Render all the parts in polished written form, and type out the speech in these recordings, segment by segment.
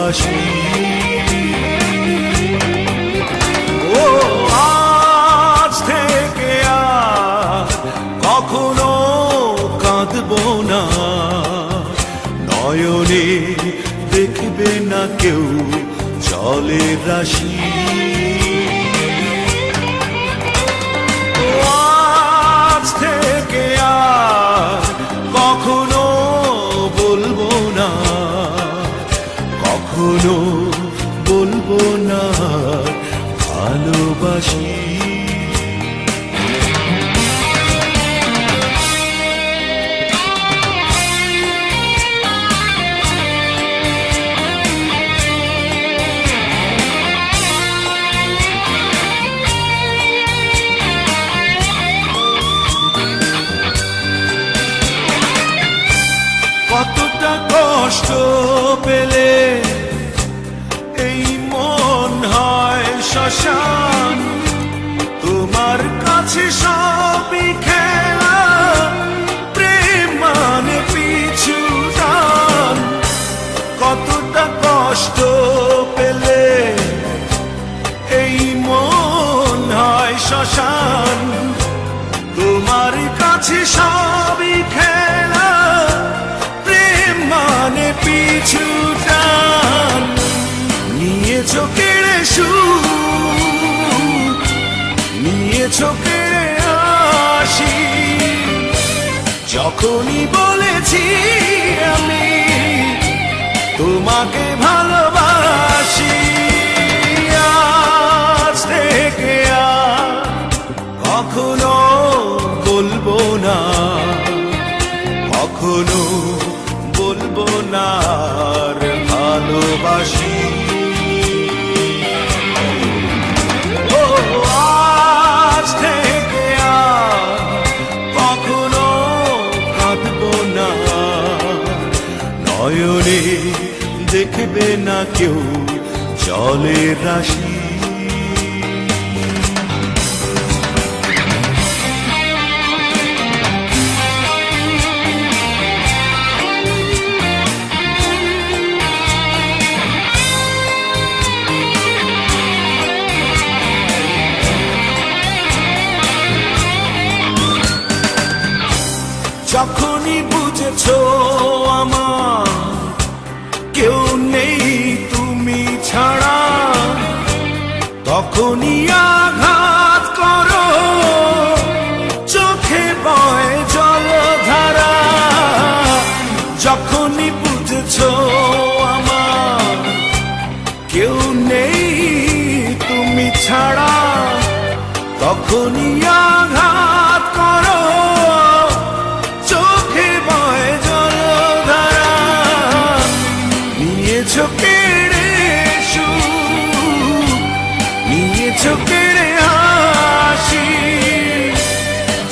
ভালোবাসি। ও আজ থেকে আর কখনো কাঁদবো না, নয়নে দেখবে না কেউ জলের রাশি। আজ থেকে আর কখনো বলবো না, কখনো বলবো না ভালোবাসি। কতটা কষ্ট পেলে এই মন হয় শ্মশান, তোমার কাছে সবই খেলা, প্রেম মানে পিছু টান। কতটা কষ্ট পেলে এই মন হয় শ্মশান, তোমার কাছে সবই খেলা, মানে পিছু টান। নিয়েছো কেড়ে সুখ, নিয়েছো কেড়ে হাসি, যখনই বলেছি আমি তোমাকে ভালোবাসি। আজ থেকে আর কখনো বলবো না, কখনো বলবো না আর ভালোবাসি। ও আজ থেকে আর কখনো কাঁদবো না, নয়নে দেখবে না কেউ জলের রাশি। যখনই বুঝেছো আমার কেউ নেই তুমি ছাড়া, তখনই আঘাত করো, চোখে বয় জলধারা। যখনই বুঝেছো আমার কেউ নেই তুমি ছাড়া, তখনই আঘাত করো, নিয়েছো কেড়ে সুখ, নিয়েছো কেড়ে হাসি,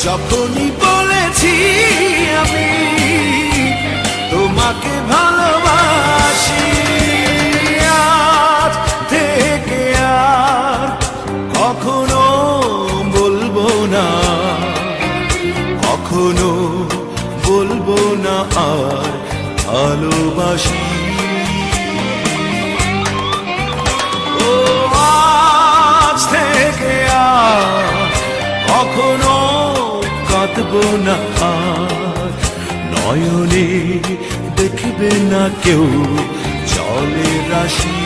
যখনই বলেছি আমি তোমাকে ভালোবাসি। আজ থেকে আর কখনো বলবো না, কখনো বলবো না আর ভালোবাসি। আজ থেকে আর কখনো কাঁদবো না আর, নয়নে দেখবে না কেউ জলের রাশি।